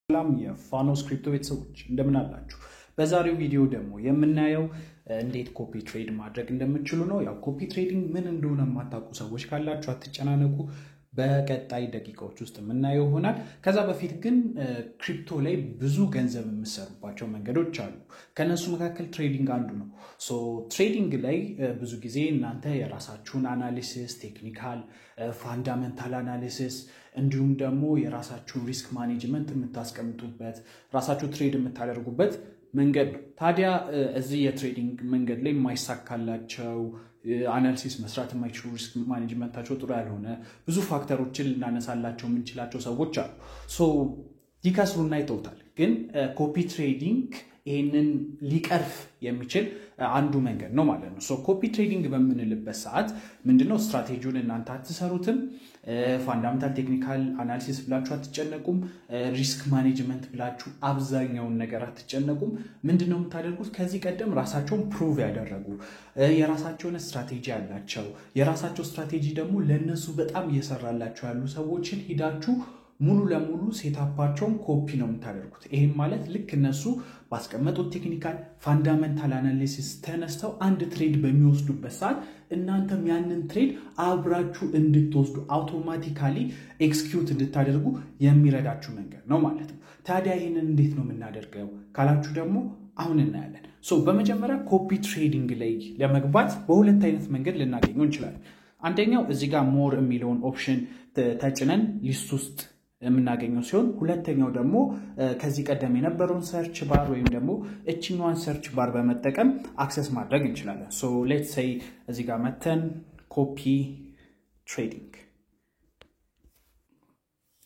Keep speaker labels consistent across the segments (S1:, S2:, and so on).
S1: ሰላም የፋኖስ ክሪፕቶ ቤተሰቦች እንደምን አላችሁ? በዛሬው ቪዲዮ ደግሞ የምናየው እንዴት ኮፒ ትሬድ ማድረግ እንደምትችሉ ነው። ያው ኮፒ ትሬዲንግ ምን እንደሆነ የማታውቁ ሰዎች ካላችሁ አትጨናነቁ። በቀጣይ ደቂቃዎች ውስጥ የምናየው ይሆናል። ከዛ በፊት ግን ክሪፕቶ ላይ ብዙ ገንዘብ የምትሰሩባቸው መንገዶች አሉ። ከነሱ መካከል ትሬዲንግ አንዱ ነው። ሶ ትሬዲንግ ላይ ብዙ ጊዜ እናንተ የራሳችሁን አናሊሲስ፣ ቴክኒካል ፋንዳሜንታል አናሊሲስ እንዲሁም ደግሞ የራሳችሁን ሪስክ ማኔጅመንት የምታስቀምጡበት ራሳችሁ ትሬድ የምታደርጉበት መንገድ ነው። ታዲያ እዚህ የትሬዲንግ መንገድ ላይ የማይሳካላቸው አናሊሲስ መስራት የማይችሉ ሪስክ ማኔጅመንታቸው ጥሩ ያልሆነ ብዙ ፋክተሮችን ልናነሳላቸው የምንችላቸው ሰዎች አሉ። ሶ ይከስሩና ይተውታል። ግን ኮፒ ትሬዲንግ ይህንን ሊቀርፍ የሚችል አንዱ መንገድ ነው ማለት ነው። ሶ ኮፒ ትሬዲንግ በምንልበት ሰዓት ምንድነው ስትራቴጂውን እናንተ አትሰሩትም፣ ፋንዳሜንታል ቴክኒካል አናሊሲስ ብላችሁ አትጨነቁም፣ ሪስክ ማኔጅመንት ብላችሁ አብዛኛውን ነገር አትጨነቁም። ምንድነው የምታደርጉት? ከዚህ ቀደም ራሳቸውን ፕሩቭ ያደረጉ የራሳቸውን ስትራቴጂ ያላቸው የራሳቸው ስትራቴጂ ደግሞ ለነሱ በጣም እየሰራላቸው ያሉ ሰዎችን ሂዳችሁ ሙሉ ለሙሉ ሴታፓቸውን ኮፒ ነው የምታደርጉት። ይሄም ማለት ልክ እነሱ ባስቀመጡት ቴክኒካል ፋንዳሜንታል አናሊሲስ ተነስተው አንድ ትሬድ በሚወስዱበት ሰዓት እናንተም ያንን ትሬድ አብራችሁ እንድትወስዱ አውቶማቲካሊ ኤክስኪዩት እንድታደርጉ የሚረዳችሁ መንገድ ነው ማለት ነው። ታዲያ ይህንን እንዴት ነው የምናደርገው ካላችሁ ደግሞ አሁን እናያለን። ሶ በመጀመሪያ ኮፒ ትሬዲንግ ላይ ለመግባት በሁለት አይነት መንገድ ልናገኘው እንችላለን። አንደኛው እዚህ ጋር ሞር የሚለውን ኦፕሽን ተጭነን ሊስት ውስጥ የምናገኘው ሲሆን ሁለተኛው ደግሞ ከዚህ ቀደም የነበረውን ሰርች ባር ወይም ደግሞ እቺኛዋን ሰርች ባር በመጠቀም አክሰስ ማድረግ እንችላለን። ሶ ሌትስ ሴይ እዚህ ጋር መተን ኮፒ ትሬዲንግ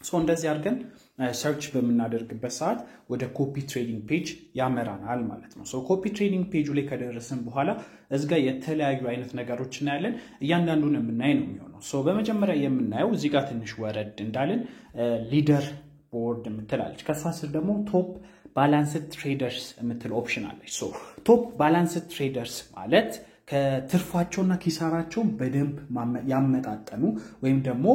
S1: ሶ እንደዚህ አድርገን ሰርች በምናደርግበት ሰዓት ወደ ኮፒ ትሬዲንግ ፔጅ ያመራናል ማለት ነው። ሶ ኮፒ ትሬዲንግ ፔጁ ላይ ከደረስን በኋላ እዚህ ጋር የተለያዩ አይነት ነገሮች እናያለን። እያንዳንዱን የምናይ ነው የሚሆነው። ሶ በመጀመሪያ የምናየው እዚህ ጋር ትንሽ ወረድ እንዳለን ሊደር ቦርድ የምትላለች፣ ከሷ ስር ደግሞ ቶፕ ባላንስድ ትሬደርስ የምትል ኦፕሽን አለች። ሶ ቶፕ ባላንስድ ትሬደርስ ማለት ከትርፋቸውና ኪሳራቸውን በደንብ ያመጣጠኑ ወይም ደግሞ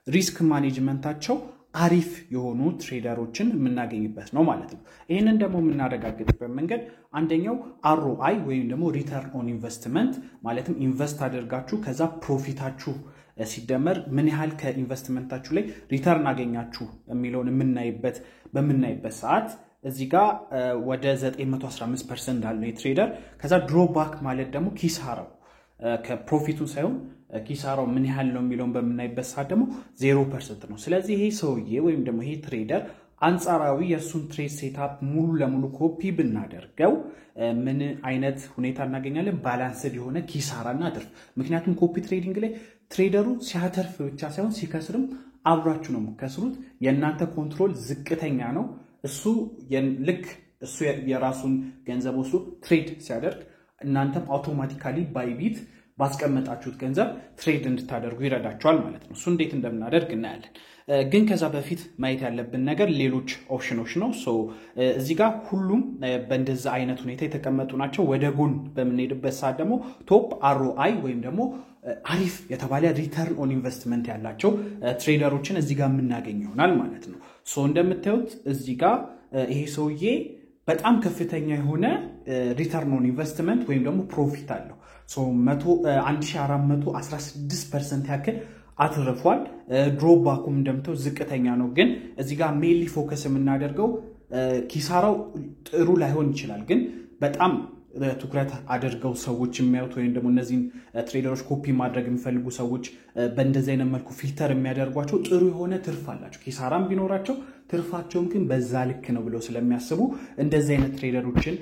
S1: ሪስክ ማኔጅመንታቸው አሪፍ የሆኑ ትሬደሮችን የምናገኝበት ነው ማለት ነው። ይህንን ደግሞ የምናረጋግጥበት መንገድ አንደኛው ROI ወይም ደግሞ ሪተርን ኦን ኢንቨስትመንት ማለትም ኢንቨስት አድርጋችሁ ከዛ ፕሮፊታችሁ ሲደመር ምን ያህል ከኢንቨስትመንታችሁ ላይ ሪተርን አገኛችሁ የሚለውን በምናይበት ሰዓት እዚህ ጋር ወደ 915% እንዳለው የትሬደር ከዛ ድሮባክ ማለት ደግሞ ኪሳራው ከፕሮፊቱ ሳይሆን ኪሳራው ምን ያህል ነው የሚለውን በምናይበት ሰዓት ደግሞ 0% ነው። ስለዚህ ይሄ ሰውዬ ወይም ደግሞ ይሄ ትሬደር አንጻራዊ የሱን ትሬድ ሴትአፕ ሙሉ ለሙሉ ኮፒ ብናደርገው ምን አይነት ሁኔታ እናገኛለን? ባላንስድ የሆነ ኪሳራና ትርፍ። ምክንያቱም ኮፒ ትሬዲንግ ላይ ትሬደሩ ሲያተርፍ ብቻ ሳይሆን ሲከስርም አብራችሁ ነው የምትከስሩት። የእናንተ ኮንትሮል ዝቅተኛ ነው። እሱ የራሱን ገንዘብ ወስዶ ትሬድ ሲያደርግ እናንተም አውቶማቲካሊ ባይቢት ባስቀመጣችሁት ገንዘብ ትሬድ እንድታደርጉ ይረዳችኋል ማለት ነው። እሱ እንዴት እንደምናደርግ እናያለን። ግን ከዛ በፊት ማየት ያለብን ነገር ሌሎች ኦፕሽኖች ነው። ሶ እዚህ ጋር ሁሉም በእንደዛ አይነት ሁኔታ የተቀመጡ ናቸው። ወደ ጎን በምንሄድበት ሰዓት ደግሞ ቶፕ ROI ወይም ደግሞ አሪፍ የተባለ ሪተርን ኦን ኢንቨስትመንት ያላቸው ትሬደሮችን እዚህ ጋር የምናገኝ ይሆናል ማለት ነው። ሶ እንደምታዩት እዚህ ጋር ይሄ ሰውዬ በጣም ከፍተኛ የሆነ ሪተርን ኦን ኢንቨስትመንት ወይም ደግሞ ፕሮፊት አለው። ሶ 1416% ያክል አትርፏል። ድሮባኩም እንደምታዩት ዝቅተኛ ነው። ግን እዚህ ጋር ሜንሊ ፎከስ የምናደርገው ኪሳራው ጥሩ ላይሆን ይችላል፣ ግን በጣም ትኩረት አድርገው ሰዎች የሚያዩት ወይም ደግሞ እነዚህን ትሬደሮች ኮፒ ማድረግ የሚፈልጉ ሰዎች በእንደዚህ አይነት መልኩ ፊልተር የሚያደርጓቸው ጥሩ የሆነ ትርፍ አላቸው። ኪሳራም ቢኖራቸው ትርፋቸውም ግን በዛ ልክ ነው ብለው ስለሚያስቡ እንደዚህ አይነት ትሬደሮችን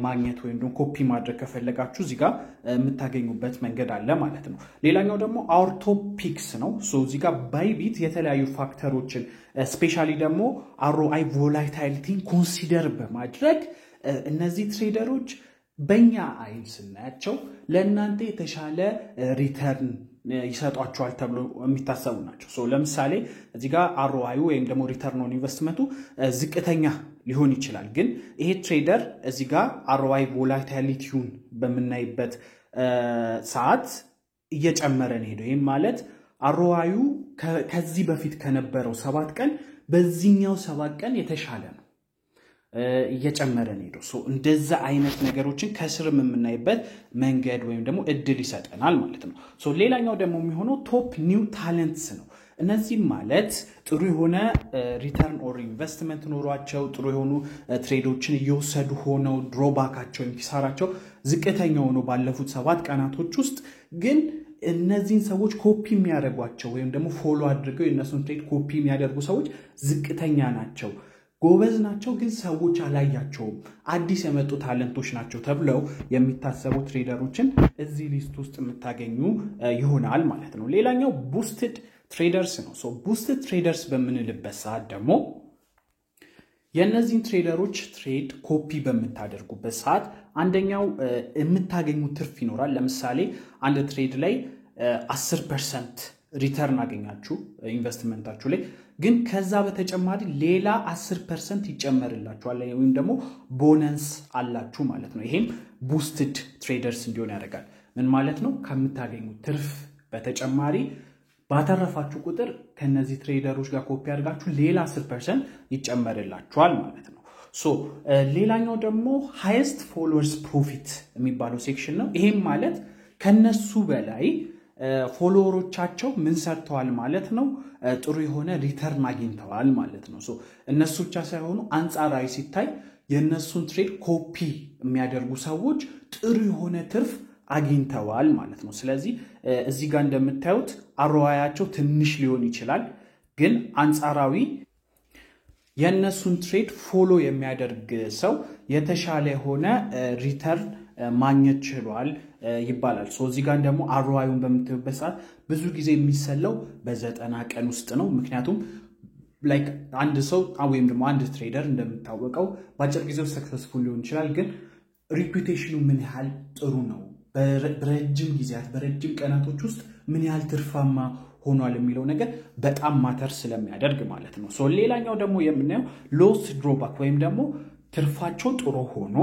S1: ማግኘት ወይም ደግሞ ኮፒ ማድረግ ከፈለጋችሁ እዚህ ጋር የምታገኙበት መንገድ አለ ማለት ነው። ሌላኛው ደግሞ አወር ቶፕ ፒክስ ነው። ሶ እዚህ ጋር ባይቢት የተለያዩ ፋክተሮችን ስፔሻሊ ደግሞ ROI ቮላቲሊቲን ኮንሲደር በማድረግ እነዚህ ትሬደሮች በእኛ አይን ስናያቸው ለእናንተ የተሻለ ሪተርን ይሰጧቸዋል ተብሎ የሚታሰቡ ናቸው። ሶ ለምሳሌ እዚህ ጋር ROI ወይም ደግሞ ሪተርን ኦን ኢንቨስትመንቱ ዝቅተኛ ሊሆን ይችላል፣ ግን ይሄ ትሬደር እዚህ ጋር ROI ቮላቲሊቲውን በምናይበት ሰዓት እየጨመረ ነው ሄደው። ይህም ማለት ROI ከዚህ በፊት ከነበረው 7 ቀን በዚህኛው 7 ቀን የተሻለ ነው እየጨመረ ነው ሶ እንደዛ አይነት ነገሮችን ከስርም የምናይበት መንገድ ወይም ደግሞ እድል ይሰጠናል ማለት ነው ሶ ሌላኛው ደግሞ የሚሆነው ቶፕ ኒው ታለንትስ ነው እነዚህ ማለት ጥሩ የሆነ ሪተርን ኦር ኢንቨስትመንት ኖሯቸው ጥሩ የሆኑ ትሬዶችን እየወሰዱ ሆነው ድሮባካቸው እንኪሳራቸው ዝቅተኛ ሆኖ ባለፉት 7 ቀናቶች ውስጥ ግን እነዚህን ሰዎች ኮፒ የሚያደርጓቸው ወይም ደግሞ ፎሎ አድርገው የነሱን ትሬድ ኮፒ የሚያደርጉ ሰዎች ዝቅተኛ ናቸው ጎበዝ ናቸው ግን ሰዎች አላያቸውም አዲስ የመጡ ታለንቶች ናቸው ተብለው የሚታሰቡ ትሬደሮችን እዚህ ሊስት ውስጥ የምታገኙ ይሆናል ማለት ነው ሌላኛው boosted traders ነው ሶ boosted traders በምንልበት ሰዓት ደግሞ የነዚህን ትሬደሮች ትሬድ ኮፒ በመታደርጉበት ሰዓት አንደኛው የምታገኙ ትርፍ ይኖራል ለምሳሌ አንድ ትሬድ ላይ 10% ሪተርን አገኛችሁ ኢንቨስትመንታችሁ ላይ ግን ከዛ በተጨማሪ ሌላ 10% ይጨመርላችኋል ወይም ደግሞ ቦነስ አላችሁ ማለት ነው ይሄም boosted traders እንዲሆን ያደርጋል ምን ማለት ነው ከምታገኙ ትርፍ በተጨማሪ ባተረፋችሁ ቁጥር ከነዚህ ትሬደሮች ጋር ኮፒ አድርጋችሁ ሌላ 10% ይጨመርላችኋል ማለት ነው ሶ ሌላኛው ደግሞ highest followers profit የሚባለው ሴክሽን ነው ይሄም ማለት ከነሱ በላይ ፎሎወሮቻቸው ምን ሰርተዋል ማለት ነው ጥሩ የሆነ ሪተርን አግኝተዋል ማለት ነው ሶ እነሱ ብቻ ሳይሆኑ አንጻራዊ ሲታይ የነሱን ትሬድ ኮፒ የሚያደርጉ ሰዎች ጥሩ የሆነ ትርፍ አግኝተዋል ማለት ነው ስለዚህ እዚህ ጋር እንደምታዩት አሮዋያቸው ትንሽ ሊሆን ይችላል ግን አንጻራዊ የነሱን ትሬድ ፎሎ የሚያደርግ ሰው የተሻለ ሆነ ሪተርን ማግኘት ችሏል ይባላል ሶ እዚህ ጋር ደግሞ አሮዋዩን በመተውበት ሰዓት ብዙ ጊዜ የሚሰለው በ90 ቀን ውስጥ ነው ምክንያቱም ላይክ አንድ ሰው ወይም ደግሞ አንድ ትሬደር እንደምታወቀው ባጭር ጊዜው ሰክሰስፉል ሊሆን ይችላል ግን ሪፑቴሽኑ ምን ያህል ጥሩ ነው በረጅም ጊዜያት በረጅም ቀናቶች ውስጥ ምን ያህል ትርፋማ ሆኗል የሚለው ነገር በጣም ማተር ስለሚያደርግ ማለት ነው ሶ ሌላኛው ደግሞ የምናየው ሎስ ድሮባክ ወይም ደግሞ ትርፋቸው ጥሩ ሆኖ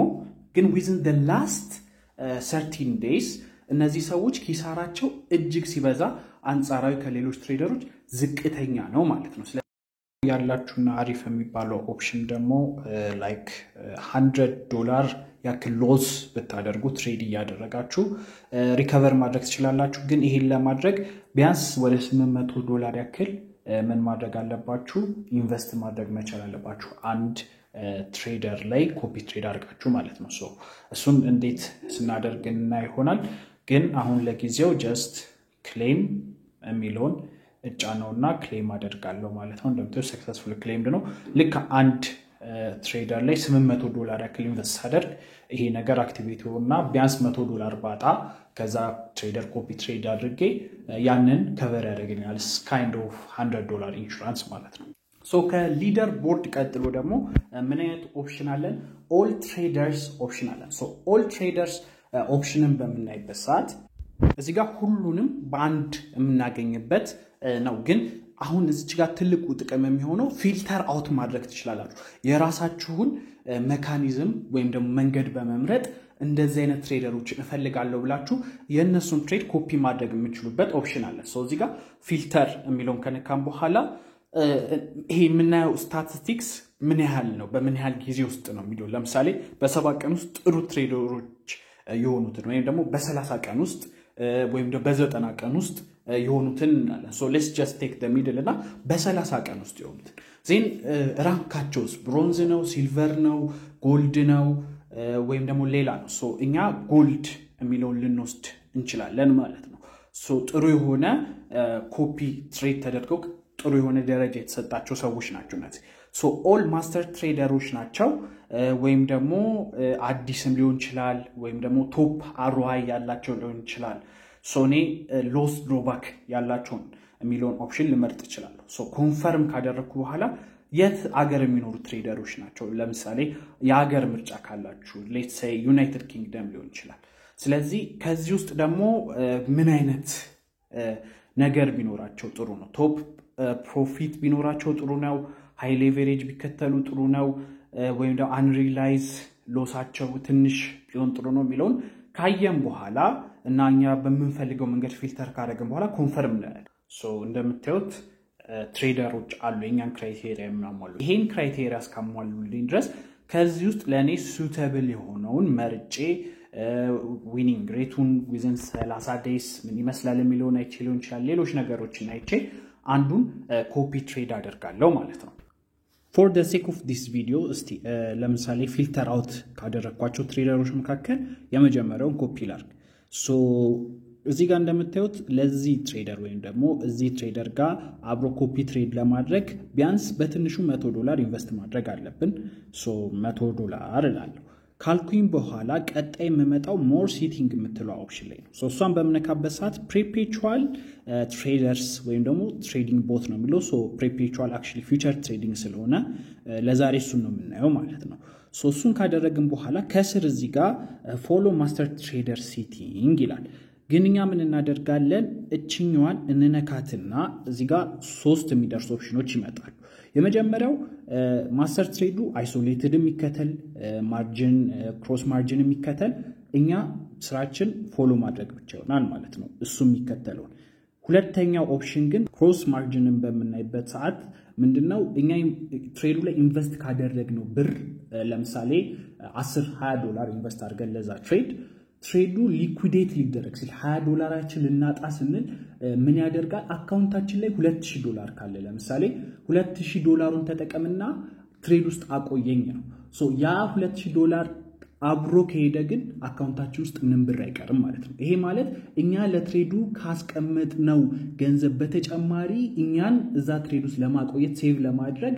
S1: ግን within the last 13 days እነዚህ ሰዎች ኪሳራቸው እጅግ ሲበዛ አንጻራዊ ከሌሎች ትሬደሮች ዝቅተኛ ነው ማለት ነው ስለዚህ ያላችሁና አሪፍ የሚባለው ኦፕሽን ደግሞ ላይክ $100 ያክል ሎስ ብታደርጉ ትሬድ ያደረጋችሁ ሪከቨር ማድረግ ትችላላችሁ ግን ይሄን ለማድረግ ቢያንስ ወደ $800 ያክል ምን ማድረግ አለባችሁ ኢንቨስት ማድረግ መቻል አለባችሁ አንድ ትሬደር ላይ ኮፒ ትሬድ አድርጋችሁ ማለት ነው ሶ እሱን እንዴት ስናደርግና ይሆናል ግን አሁን ለጊዜው ጀስት ክሌም የሚለውን እጫነውና ክሌም አደርጋለሁ ማለት ነው እንደምታዩ ሰክሰስፉል ክሌምድ ነው ልክ አንድ ትሬደር ላይ $800 ያክል ኢንቨስት አደርግ ይሄ ነገር አክቲቪቲ ሆና ቢያንስ $100 ባጣ ከዛ ትሬደር ኮፒ ትሬድ አድርጌ ያንን ከቨር ያደርግልኛል ካይንድ ኦፍ $100 ኢንሹራንስ ማለት ነው ሶ ከሊደር ቦርድ ቀጥሎ ደግሞ ምን አይነት ኦፕሽን አለን ኦል ትሬደርስ ኦፕሽን አለን ሶ ኦል ትሬደርስ ኦፕሽንን በመናይበት ሰዓት እዚህ ጋር ሁሉንም በአንድ የምናገኝበት ነው ግን አሁን እዚህ ጋር ትልቁ ጥቅም የሚሆነው ፊልተር አውት ማድረግ ትችላላችሁ የራሳችሁን ሜካኒዝም ወይም ደግሞ መንገድ በመምረጥ እንደዚህ አይነት ትሬደሮችን እፈልጋለሁ ብላችሁ የነሱን ትሬድ ኮፒ ማድረግ የምትችሉበት ኦፕሽን አለ ሶ እዚህ ጋር ፊልተር የሚለውን ከነካም በኋላ ይሄ የምናየው ስታቲስቲክስ ምን ያህል ነው በምን ያህል ጊዜ ውስጥ ነው የሚለው ለምሳሌ በ7 ቀን ውስጥ ጥሩ ትሬደሮች የሆኑትን ወይም ደግሞ በ30 ቀን ውስጥ ወይም ደግሞ በ90 ቀን ውስጥ የሆኑትን እንላለን ሶ ሌትስ ጀስት ቴክ ዘ ሚድል እና በ30 ቀን ውስጥ የሆኑትን ዜን ራንካቸውስ ብሮንዝ ነው ሲልቨር ነው ጎልድ ነው ወይም ደግሞ ሌላ ነው ሶ እኛ ጎልድ የሚለውን ልንወስድ እንችላለን ማለት ነው ሶ ጥሩ የሆነ ኮፒ ትሬድ ተደርገው ጥሩ የሆነ ደረጃ የተሰጣቸው ሰዎች ናቸው እነዚህ ሶ ኦል ማስተር ትሬደሮች ናቸው ወይም ደግሞ አዲስም ሊሆን ይችላል ወይም ደግሞ ቶፕ አርኦአይ ያላቸው ሊሆን ይችላል ሶ እኔ ሎስ ድሮባክ ያላቸውን የሚለውን ኦፕሽን ልመርጥ እችላለሁ ሶ ኮንፈርም ካደረኩ በኋላ የት አገር የሚኖሩ ትሬደሮች ናቸው ለምሳሌ የአገር ምርጫ ካላችሁ ሌትስ ሴይ ዩናይትድ ኪንግደም ሊሆን ይችላል ስለዚህ ከዚህ ውስጥ ደግሞ ምን አይነት ነገር ቢኖራቸው ጥሩ ነው ቶፕ ፕሮፊት ቢኖራቸው ጥሩ ነው ሃይ ሌቨሬጅ ቢከተሉ ጥሩ ነው ወይም ደግሞ አንሪላይዝ ሎሳቸው ትንሽ ቢሆን ጥሩ ነው የሚለውን ካየን በኋላ እና እኛ በመንፈልገው መንገድ ፊልተር ካደረግን በኋላ ኮንፈርም እናደርጋለን ሶ እንደምታዩት ትሬደሮች አሉ የኛን ክራይቴሪያ የሚያሟሉ ይሄን ክራይቴሪያ እስካሟሉልኝ ድረስ ከዚህ ውስጥ ለኔ ሱተብል የሆነውን መርጬ ዊኒንግ ሬቱን ዊዝን 30 ዴይስ ምን ይመስላል የሚለውን አይቼ ሊሆን ይችላል ሌሎች ነገሮችን አይቼ አንዱን ኮፒ ትሬድ አደርጋለሁ ማለት ነው for the sake of this video እስቲ ለምሳሌ ፊልተር አውት ካደረኳቸው ትሬደሮች መካከል የመጀመሪያውን ኮፒ ላድርግ ሶ እዚህ ጋር እንደምታዩት ለዚህ ትሬደር ወይም ደግሞ እዚህ ትሬደር ጋር አብሮ ኮፒ ትሬድ ለማድረግ ቢያንስ በትንሹ $100 ኢንቨስት ማድረግ አለብን ሶ $100 እላለሁ ካልኩኝ በኋላ ቀጣይ የምመጣው ሞር ሲቲንግ የምትለው ኦፕሽን ላይ ነው ሶ እሷን በመነካበት ሰዓት ፕሪፔቹዋል ትሬደርስ ወይም ደግሞ ትሬዲንግ ቦት ነው የሚለው ሶ ፕሪፔቹዋል አክቹሊ ፊውቸር ትሬዲንግ ስለሆነ ለዛሬ እሱን ነው የምናየው ማለት ነው ሶ እሱን ካደረግን በኋላ ከስር እዚህ ጋር ፎሎ ማስተር ትሬደር ሲቲንግ ይላል ግን እኛ ምን እናደርጋለን እቺኛዋን እንነካትና እዚህ ጋር 3 የሚደርሱ ኦፕሽኖች ይመጣሉ የመጀመሪያው ማስተር ትሬዱ አይሶሌትድ የሚከተል ማርጂን ክሮስ ማርጂን የሚከተል እኛ ስራችን ፎሎ ማድረግ ብቻ ይሆናል ማለት ነው እሱ የሚከተለው ሁለተኛው ኦፕሽን ግን ክሮስ ማርጂንን በመናይበት ሰዓት ምንድነው እኛ ትሬዱ ላይ ኢንቨስት ካደረግነው ብር ለምሳሌ $10-20 ኢንቨስት አድርገን ለዛ ትሬዱ ሊኩዊዴት ሊደረግ ሲል $20 ልናጣ ስንል ምን ያደርጋል አካውንታችን ላይ $2000 ካለ ለምሳሌ $2000ን ተጠቀምና ትሬድ ውስጥ አቆየኝ ነው ሶ ያ $2000 አብሮ ከሄደ ግን አካውንታችን ውስጥ ምንም ብር አይቀርም ማለት ነው ይሄ ማለት እኛ ለትሬዱ ካስቀመጥነው ገንዘብ በተጨማሪ እኛን እዛ ትሬድ ውስጥ ለማቆየት ሴቭ ለማድረግ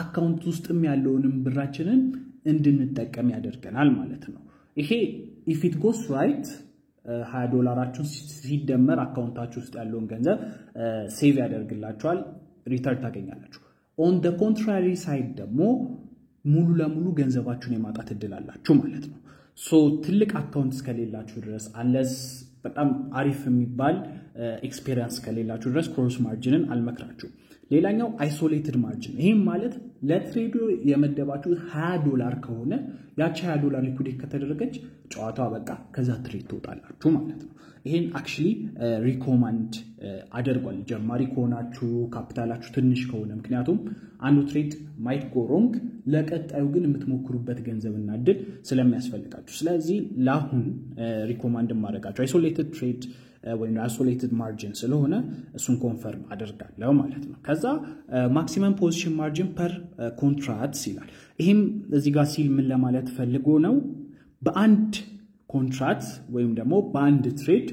S1: አካውንት ውስጥም ያለውንም ብራችንን እንድንጠቀም ያደርገናል ማለት ነው ይሄ if it goes right $20 ሲደመር አካውንታችሁ ውስጥ ያለውን ገንዘብ ሴቭ ያደርግላችኋል ሪተርን ታገኛላችሁ on the contrary side ደግሞ ሙሉ ለሙሉ ገንዘባችሁን የማጣት እድል አላችሁ ማለት ነው ሶ ትልቅ አካውንት እስከሌላችሁ ድረስ unless በጣም አሪፍ የሚባል ኤክስፒሪየንስ ከሌላችሁ ድረስ ክሮስ ማርጂንን አልመክራችሁም ሌላኛው አይሶሌትድ ማርጂን ይሄም ማለት ለትሬዱ የመደባችሁ $20 ከሆነ ያቺ $20 ሊኩዊዴት ከተደረገች ጨዋታው በቃ ከዛ ትሬድ ትወጣላችሁ ማለት ነው ይሄን አክቹሊ ሪኮመንድ አደርጓል ጀማሪ ከሆናችሁ ካፒታላችሁ ትንሽ ከሆነ ምክንያቱም አንዱ ትሬድ ማይት ጎ ሮንግ ለቀጣዩ ግን የምትሞክሩበት ገንዘብና እድል ስለሚያስፈልጋችሁ ስለዚህ ለአሁን ሪኮመንድ ማድረጋችሁ አይሶሌትድ ትሬድ when isolated margin ስለሆነ እሱን ኮንፈርም አደርጋለሁ ማለት ነው ከዛ maximum position margin per contract ይላል ይሄም እዚህ ጋር ሲል ምን ለማለት ፈልጎ ነው በአንድ ኮንትራክት ወይም ደግሞ በአንድ ትሬድ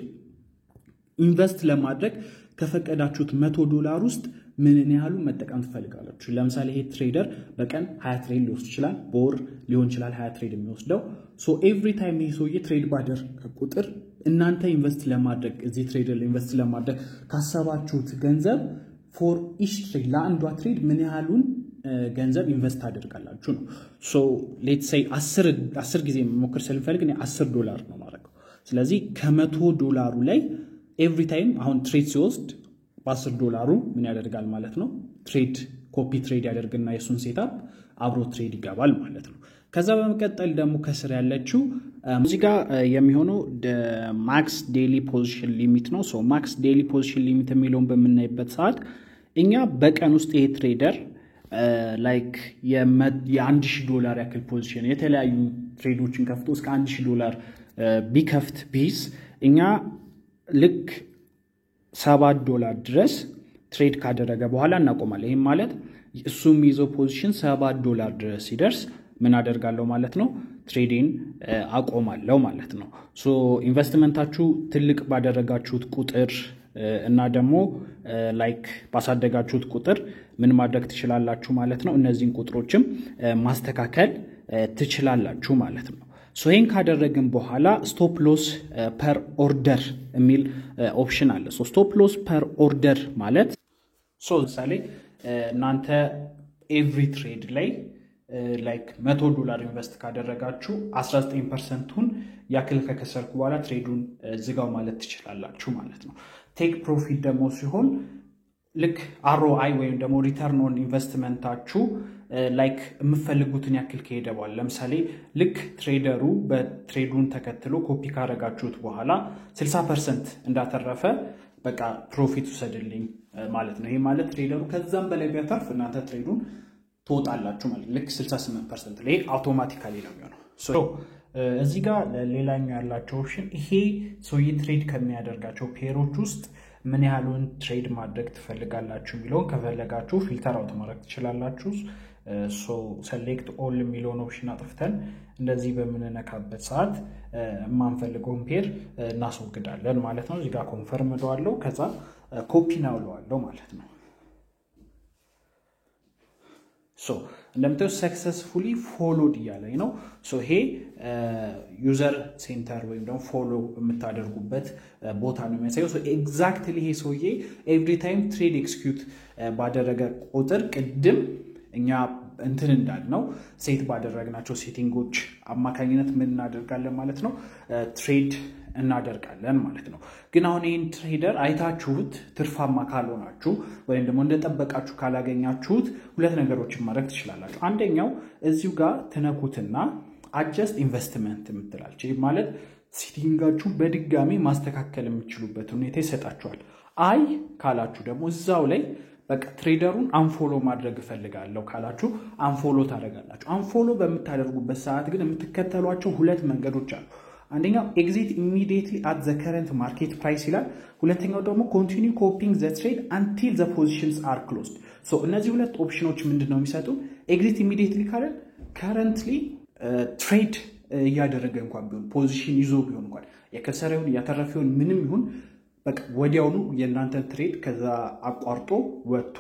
S1: ኢንቨስት ለማድረግ ከፈቀዳችሁት $100 ውስጥ ምን ያህሉ መጠቀም ትፈልጋላችሁ ለምሳሌ ይሄ ትሬደር በቀን 20 ትሬድ ሊወስድ ይችላል በወር ሊሆን ይችላል 20 ትሬድ የሚወስደው ሶ ኤቭሪ ታይም ይሄ ሰውዬ ትሬድ ባደር ቁጥር እናንተ ኢንቨስት ለማድረግ እዚህ ትሬደር ኢንቨስት ለማድረግ ካሰባችሁት ገንዘብ ፎር ኢች ትሬድ ለአንዷ ትሬድ ምን ያህሉን ገንዘብ ኢንቨስት አደርጋላችሁ ነው ሶ ሌትስ ሴይ 10 ጊዜ መሞከር ስለምፈልግ እኔ $10 ነው ማድረገው ስለዚህ ከ$100 ላይ ኤቭሪ ታይም አሁን ትሬድ ሲወስድ $10 ምን ያደርጋል ማለት ነው ትሬድ ኮፒ ትሬድ ያደርግና የሱን ሴትአፕ አብሮ ትሬድ ይገባል ማለት ነው ከዛ በመቀጠል ደግሞ ከስር ያለችው እዚህ ጋር የሚሆነው ማክስ ዴይሊ ፖዚሽን ሊሚት ነው ሶ ማክስ ዴይሊ ፖዚሽን ሊሚት የሚለውን በመናይበት ሰዓት እኛ በቀን ውስጥ ይሄ ትሬደር ላይክ $1000 ያክል ፖዚሽን የተለያዩ ትሬዶችን ከፍቶ እስከ $1000 ቢከፍት ቢስ እኛ ልክ $7 ድረስ ትሬድ ካደረገ በኋላ እናቆማለን ይሄም ማለት እሱ የሚይዘው ፖዚሽን $7 ድረስ ሲደርስ ምን አደርጋለሁ ማለት ነው ትሬዲንግ አቆማለሁ ማለት ነው ሶ ኢንቨስትመንታችሁ ትልቅ ባደረጋችሁት ቁጥር እና ደግሞ ላይክ ባሳደጋችሁት ቁጥር ምን ማድረግ ትችላላችሁ ማለት ነው እነዚህን ቁጥሮችም ማስተካከል ትችላላችሁ ማለት ነው ሶ ይሄን ካደረግን በኋላ ስቶፕ ሎስ ፐር ኦርደር የሚል ኦፕሽን አለ ሶ ስቶፕ ሎስ ፐር ኦርደር ማለት ሶ ለምሳሌ እናንተ ኤቭሪ ትሬድ ላይ ላይክ $100 ኢንቨስት ካደረጋችሁ 19%ን ያክል ከከሰርኩ በኋላ ትሬዱን ዝጋው ማለት ትችላላችሁ ማለት ነው ቴክ ፕሮፊት ደግሞ ሲሆን ልክ ROI ወይም ደግሞ ሪተርን ኦን ኢንቨስትመንታችሁ ላይክ የምትፈልጉትን ያክል ከሄደ በኋላ ለምሳሌ ልክ ትሬደሩ በትሬዱን ተከትሎ ኮፒ ካረጋችሁት በኋላ 60% እንዳተረፈ በቃ ፕሮፊት ውሰድልኝ ማለት ነው። ይሄ ማለት ትሬደሩ ከዛም በላይ ቢያተርፍ እናንተ ትሬዱን ትወጣላችሁ ማለት ልክ 68% ላይ አውቶማቲካሊ ነው የሚሆነው። ሶ እዚህ ጋር ሌላኛው ያላቸው ኦፕሽን ይሄ ሰውዬ ትሬድ ከሚያደርጋቸው ፔሮች ውስጥ ምን ያህሉን ትሬድ ማድረግ ትፈልጋላችሁ የሚለውን ከፈለጋችሁ ፊልተር አውት ማድረግ ትችላላችሁ። ሶ ሰሌክት ኦል የሚለውን ኦፕሽን አጥፍተን እንደዚህ በምንነካበት ሰዓት የማንፈልገውን ፔር እናስወግዳለን ማለት ነው። እዚህ ጋር ኮንፈርም እለዋለሁ፣ ከዛ ኮፒ ነው እለዋለሁ ማለት ነው። ሶ እንደምታዩት ሰክሰስፉሊ ፎሎድ እያለኝ ነው። ሶ ይሄ ዩዘር ሴንተር ወይም ደግሞ ፎሎ የምታደርጉበት ቦታ ነው የሚያሳየው። ሶ ኤግዛክትሊ ይሄ ሰውዬ ኤቭሪ ታይም ትሬድ ኤክስኪዩት ባደረገ ቁጥር ቅድም እኛ እንትን እንዳልነው ሴት ባደረግናቸው ሴቲንጎች አማካኝነት ምን እናደርጋለን ማለት ነው ትሬድ እናደርጋለን ማለት ነው። ግን አሁን ይህን ትሬደር አይታችሁት ትርፋማ ካልሆናችሁ ወይም ደግሞ እንደጠበቃችሁ ካላገኛችሁት ሁለት ነገሮችን ማድረግ ትችላላችሁ። አንደኛው እዚሁ ጋር ትነኩትና አጀስት ኢንቨስትመንት የምትላለች። ይህ ማለት ሴቲንጋችሁ በድጋሚ ማስተካከል የምትችሉበት ሁኔታ ይሰጣችኋል። አይ ካላችሁ ደግሞ እዛው ላይ በቃ ትሬደሩን አንፎሎ ማድረግ እፈልጋለሁ ካላችሁ አንፎሎ ታደርጋላችሁ። አንፎሎ በምታደርጉበት ሰዓት ግን የምትከተሏቸው ሁለት መንገዶች አሉ። አንደኛው ኤግዚት ኢሚዲየትሊ አት ዘ ከረንት ማርኬት ፕራይስ ይላል። ሁለተኛው ደግሞ ኮንቲኒው ኮፒንግ ዘ ትሬድ አንቲል ዘ ፖዚሽንስ አር ክሎዝድ። ሶ እነዚህ ሁለት ኦፕሽኖች ምንድነው የሚሰጡ? ኤግዚት ኢሚዲየትሊ ካለን ከረንትሊ ትሬድ እያደረገ እንኳን ቢሆን ፖዚሽን ይዞ ቢሆን እንኳን የከሰረ ይሁን ያተረፈ ይሁን ምንም ይሁን በቃ ወዲያውኑ የእናንተን ትሬድ ከዛ አቋርጦ ወጥቶ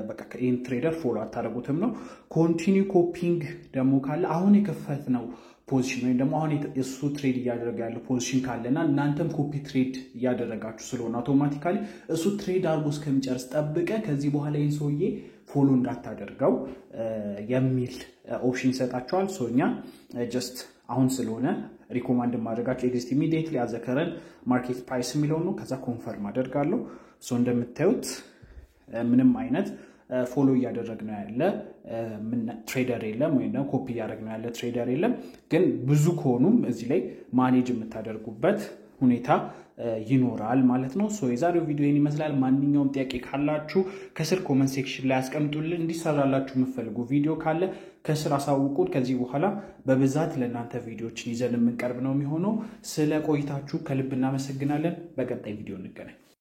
S1: በቃ ይህን ትሬደር ፎሎ አታደርጉትም ነው። ኮንቲኒው ኮፒንግ ደግሞ ካለ አሁን የከፈትነው ፖዚሽን ወይም ደግሞ አሁን እሱ ትሬድ እያደረገ ያለው ፖዚሽን ካለና እናንተም ኮፒ ትሬድ እያደረጋችሁ ስለሆነ አውቶማቲካሊ እሱ ትሬድ አድርጎ እስከሚጨርስ ጠብቀ ከዚህ በኋላ ይህን ሰውዬ ፎሎ እንዳታደርገው የሚል ኦፕሽን ይሰጣቸዋል። ሶ እኛ ጀስት አሁን ስለሆነ ሪኮማንድ ማድረጋቸው ኤግዚት ኢሚዲየትሊ አት ዘ ከረንት ማርኬት ፕራይስ የሚለው ነው። ከዛ ኮንፈርም አደርጋለሁ። ሶ እንደምታዩት ምንም አይነት ፎሎ እያደረግነው ያለ ትሬደር የለም ወይም ደግሞ ኮፒ እያደረግነው ያለ ትሬደር የለም። ግን ብዙ ከሆኑም እዚህ ላይ ማኔጅ የምታደርጉበት ሁኔታ ይኖራል ማለት ነው። ሶ የዛሬው ቪዲዮ ይህን ይመስላል። ማንኛውም ጥያቄ ካላችሁ ከስር ኮመንት ሴክሽን ላይ አስቀምጡልን። እንዲሰራላችሁ የምትፈልጉ ቪዲዮ ካለ ከስር አሳውቁን። ከዚህ በኋላ በብዛት ለእናንተ ቪዲዮዎችን ይዘን የምንቀርብ ነው የሚሆነው። ስለ ቆይታችሁ ከልብ እናመሰግናለን። በቀጣይ ቪዲዮ እንገናኝ።